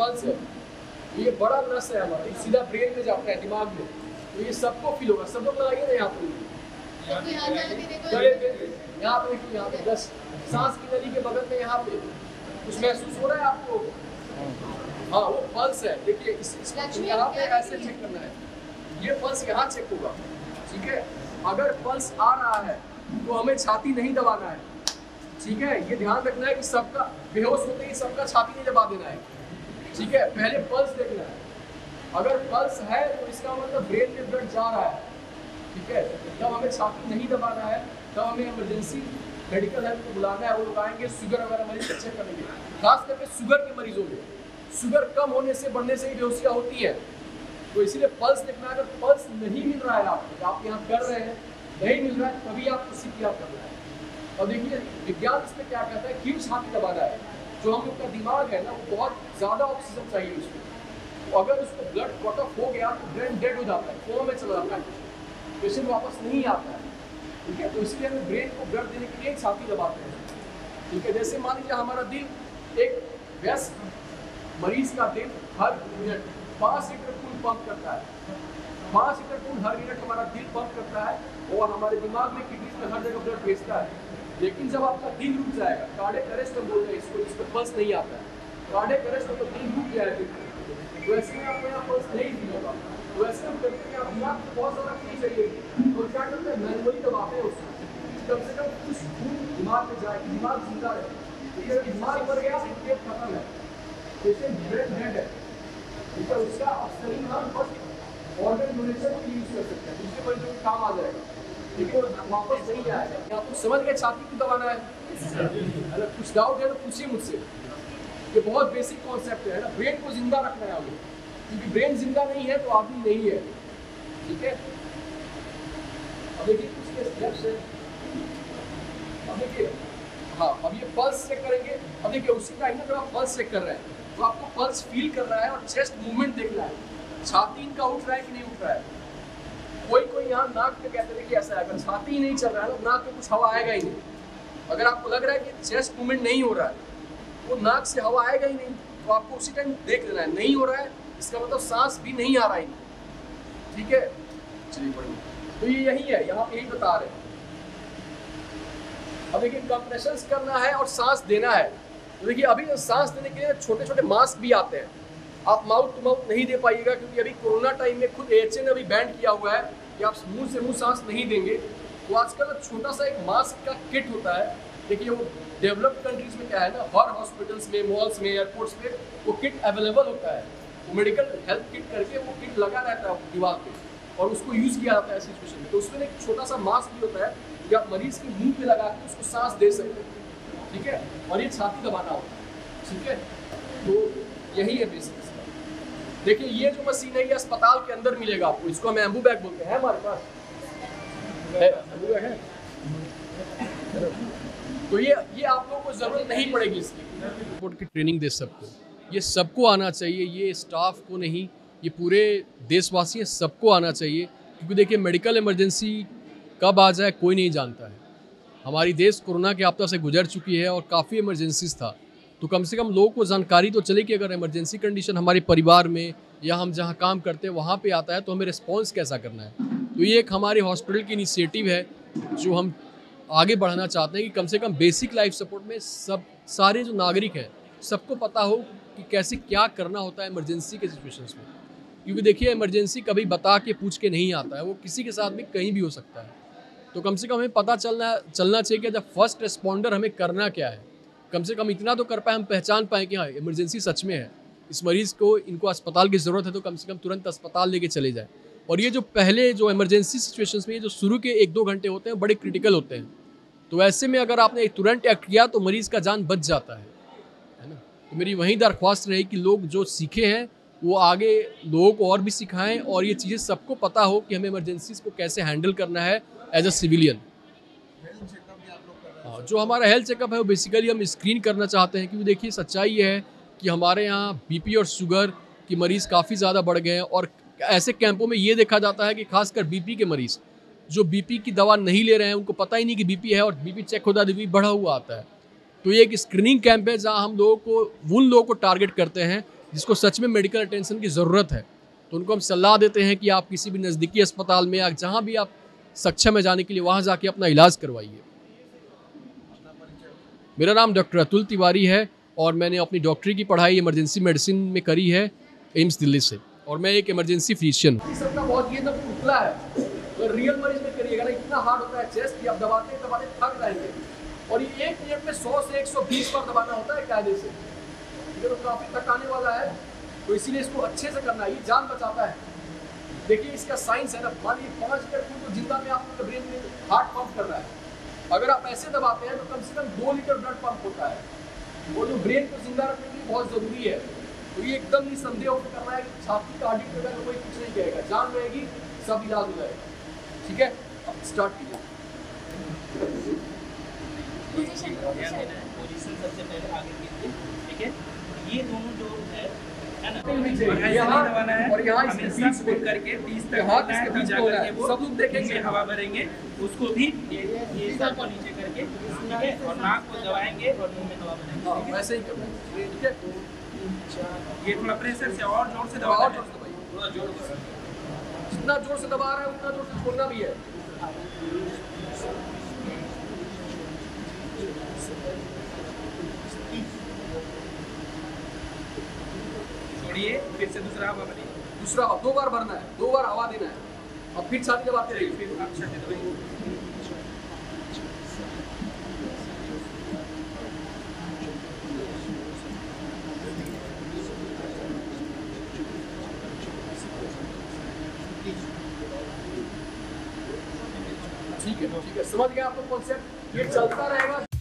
Pulse है, ये बड़ा नस है हमारा, ये सीधा ब्रेन में जाता है, दिमाग में, तो ये सबको फील होगा। सब लोग लगाइए ना यहाँ पे, यहाँ पे देखिए, यहाँ पे बस सांस की नली के बगल में यहाँ पे कुछ महसूस हो रहा है आपको? हाँ, वो पल्स है। देखिए यहाँ पे ऐसे चेक करना है, ये पल्स यहाँ चेक होगा, ठीक है। अगर पल्स आ रहा है तो हमें छाती नहीं दबाना है, ठीक है। ये ध्यान रखना है कि सबका बेहोश होते ही सबका छाती नहीं दबा देना है, ठीक है। पहले पल्स देखना है, अगर पल्स है तो इसका मतलब ब्रेन में ब्लड जा रहा है, ठीक है। तब हमें छाती नहीं दबाना है, तब हमें इमरजेंसी मेडिकल हेल्प को बुलाना है। वो लोग आएंगे, शुगर वगैरह मरीज को चेक करेंगे, खास करके शुगर के मरीजों में। शुगर कम होने से बढ़ने से ही बेहोशियाँ होती है, तो इसीलिए पल्स देखना है। अगर पल्स नहीं मिल रहा है आपको, आप यहाँ कर रहे हैं, नहीं मिल रहा है, तभी आपको CPR करना है। और देखिए विज्ञान इसमें क्या कहता है, क्यों छाती दबाना है। जो हम लोग का दिमाग है ना, वो बहुत ज़्यादा ऑक्सीजन चाहिए उसको, तो अगर उसको ब्लड कट ऑफ हो गया तो ब्रेन डेड हो जाता है, कोमा में चला जाता है, पेशेंट वापस नहीं आता है, ठीक है। तो इसलिए हम ब्रेन को ब्लड देने के लिए छाती दबाते हैं, ठीक है। जैसे मान लीजिए हमारा दिल, एक वयस्क मरीज का दिल हर मिनट 5 लीटर खून पंप करता है, 5 लीटर खून हर मिनट हमारा दिल पंप करता है, और हमारे दिमाग में, किडनी में हर जगह ब्लड भेजता है। लेकिन जब आपका दिल रुक जाएगा, कार्डियक अरेस्ट हम बोलते हैं इसको, जिसको पल्स नहीं आता है, कार्डियक अरेस्ट मतलब दिल रुक जाएगा, तो ऐसे में आपको यहाँ पल्स नहीं फील होगा। तो ऐसे हम करते हैं, दिमाग को बहुत ज़्यादा नहीं चाहिए, तो क्या करते हैं, मैनुअली दबाते हैं उसको, कम से कम कुछ खून दिमाग में जाए, दिमाग जिंदा रहे। अगर दिमाग मर गया तो ये खत्म है, पेशेंट ब्रेन डेड है, ठीक है। उसका शरीर हम बस ऑर्गन डोनेशन के लिए यूज कर सकते हैं, दूसरे मरीजों के काम आ जाएगा, लेकिन वापस नहीं आएगा। आप समझ गए छाती को दबाना है? अगर कुछ डाउट है तो पूछिए मुझसे, ये बहुत बेसिक कॉन्सेप्ट है ना। ब्रेन को जिंदा रखना है हमें, क्योंकि ब्रेन जिंदा नहीं है तो आदमी नहीं है, ठीक है। अब देखिए कुछ के स्टेप्स है, अब देखिए, हाँ, अब ये पल्स चेक करेंगे। अब देखिए उसी टाइम में जब आप पल्स चेक कर रहे हैं तो आपको पल्स फील कर रहा है और चेस्ट मूवमेंट देखना है, छाती इनका उठ रहा है कि नहीं उठ रहा है। कोई यहाँ नाक पे कहते हैं कि ऐसा है, अगर छाती ही नहीं चल रहा है ना, नाक पे कुछ हवा आएगा ही नहीं। अगर आपको लग रहा है कि चेस्ट मूवमेंट नहीं हो रहा है, वो नाक से हवा आएगा ही नहीं, तो आपको उसी टाइम देख लेना है, नहीं हो रहा है, इसका मतलब सांस भी नहीं आ रहा है, ठीक है। चलिए बढ़िया, तो ये यही है, यहाँ पे यही बता रहे हैं। अब देखिए कंप्रेशंस करना है और सांस देना है। तो देखिए अभी सांस देने के लिए छोटे छोटे मास्क भी आते हैं, आप माउथ टू माउथ नहीं दे पाइएगा, क्योंकि अभी कोरोना टाइम में खुद AHA ने अभी बैन किया हुआ है कि आप मुंह से मुंह सांस नहीं देंगे। तो आजकल छोटा सा एक मास्क का किट होता है, देखिए वो डेवलप्ड कंट्रीज में क्या है ना, हर हॉस्पिटल्स में, मॉल्स में, एयरपोर्ट्स पे वो किट अवेलेबल होता है। वो मेडिकल हेल्थ किट करके वो किट लगा रहता है दीवार पे, और उसको यूज़ किया जाता है सिचुएशन में। तो उसमें एक छोटा सा मास्क भी होता है कि आप मरीज के मुंह पे लगा के उसको सांस दे सकते हैं, ठीक है। और ये छाती दबाना होता है, ठीक है। तो यही है बेसिक। देखिए ये जो मशीन है ये अस्पताल के अंदर मिलेगा आपको, इसको हम एम्बू बैग बोलते हैं, हमारे पास है एम्बू बैग है। तो ये आप लोगों को जरूरत नहीं पड़ेगी इसकी, रिपोर्ट की ट्रेनिंग दे सकते हो। ये सबको आना चाहिए, ये स्टाफ को नहीं, ये पूरे देशवासी हैं, सबको आना चाहिए। क्योंकि देखिए मेडिकल इमरजेंसी कब आ जाए कोई नहीं जानता है। हमारी देश कोरोना के आपदा से गुजर चुकी है और काफ़ी इमरजेंसीज था, तो कम से कम लोगों को जानकारी तो चले कि अगर इमरजेंसी कंडीशन हमारे परिवार में या हम जहाँ काम करते हैं वहाँ पे आता है तो हमें रिस्पॉन्स कैसा करना है। तो ये एक हमारे हॉस्पिटल की इनिशिएटिव है जो हम आगे बढ़ाना चाहते हैं कि कम से कम बेसिक लाइफ सपोर्ट में सारे जो नागरिक हैं सबको पता हो कि कैसे क्या करना होता है इमरजेंसी के सिचुएशंस में। क्योंकि देखिए इमरजेंसी कभी बता के पूछ के नहीं आता है, वो किसी के साथ भी कहीं भी हो सकता है। तो कम से कम हमें पता चलना चाहिए कि जब फर्स्ट रिस्पॉन्डर हमें करना क्या है। कम से कम इतना तो कर पाए, हम पहचान पाएँ कि हाँ इमरजेंसी सच में है, इस मरीज़ को इनको अस्पताल की ज़रूरत है, तो कम से कम तुरंत अस्पताल लेके चले जाए। और ये जो पहले जो इमरजेंसी सिचुएशंस में ये जो शुरू के 1-2 घंटे होते हैं बड़े क्रिटिकल होते हैं, तो ऐसे में अगर आपने तुरंत एक्ट किया तो मरीज़ का जान बच जाता है ना। तो मेरी वही दरख्वास्त रही कि लोग जो सीखे हैं वो आगे लोगों को और भी सिखाएं, और ये चीज़ें सबको पता हो कि हमें इमरजेंसीज को कैसे हैंडल करना है एज अ सिविलियन। जो हमारा हेल्थ चेकअप है वो बेसिकली हम स्क्रीन करना चाहते हैं, क्योंकि देखिए सच्चाई ये है कि हमारे यहाँ बीपी और शुगर की मरीज़ काफ़ी ज़्यादा बढ़ गए हैं। और ऐसे कैंपों में ये देखा जाता है कि खासकर बीपी के मरीज़ जो बीपी की दवा नहीं ले रहे हैं, उनको पता ही नहीं कि बीपी है, और बीपी चेक होता है तो बीपी बढ़ा हुआ आता है। तो ये एक स्क्रीनिंग कैंप है जहाँ हम लोगों को उन लोगों को टारगेट करते हैं जिसको सच में मेडिकल अटेंशन की ज़रूरत है, तो उनको हम सलाह देते हैं कि आप किसी भी नज़दीकी अस्पताल में या जहाँ भी आप सक्षम है जाने के लिए वहाँ जाके अपना इलाज करवाइए। मेरा नाम डॉक्टर अतुल तिवारी है और मैंने अपनी डॉक्टरी की पढ़ाई इमरजेंसी मेडिसिन में करी है एम्स दिल्ली से, और मैं एक इमरजेंसी फिजिशियन हूँ। सबका बहुत ये तो उतला है, तो रियल मरीज में करिएगा ना, इतना हार्ड होता है चेस्ट कि आप दबाते दबाते थक जाएंगे, और ये 1 मिनट में 100 से 120 बार दबाना होता है कायदे से। ये तो काफ़ी थकाने वाला है, तो इसीलिए इसको अच्छे से करना है, ये जान बचाता है। देखिए इसका साइंस है ना, मान लीजिए 5 लीटर खून तो जिंदा में आपको ब्रेन में हार्ट पंप कर रहा है, अगर आप ऐसे दबाते हैं तो कम से कम 2 लीटर ब्लड पंप होता है, वो जो ब्रेन को जिंदा रखने के लिए बहुत ज़रूरी है। तो ये एकदम निसंदेह होकर करना है कि छाती का हड्डी टूटेगा तो कोई कुछ नहीं कहेगा, जान रहेगी, सब इलाज हो जाएगा। ठीक है, अब स्टार्ट कीजिए। पोजीशन सबसे पहले आगे कीजिए, ठीक है। ये दोनों जो है ना, दबाना है, और यहाँ इसके बीच में करके 20 तक हाथ इसके बीच में होना है, सब लोग देखेंगे, हवा भरेंगे, उसको भी ये सब को नीचे करके, ठीक है, और नाक को दबाएंगे और मुंह में हवा भरेंगे। हाँ, वैसे ही करना है, ठीक है। ये थोड़ा प्रेशर से और जोर से दबाओ, और जोर से दबाइए, थोड़ा जोर से, जितना जोर से दबा रहे हैं उतना जोर से छोड़ना भी है। छोड़िए, फिर से दूसरा हवा भरिए, दूसरा 2 बार भरना है, 2 बार हवा देना है, अब फिर छाती दबाते रहिए, फिर आप छाती दबाइए। ठीक है, समझ गए आप लोग कॉन्सेप्ट, ये चलता रहेगा।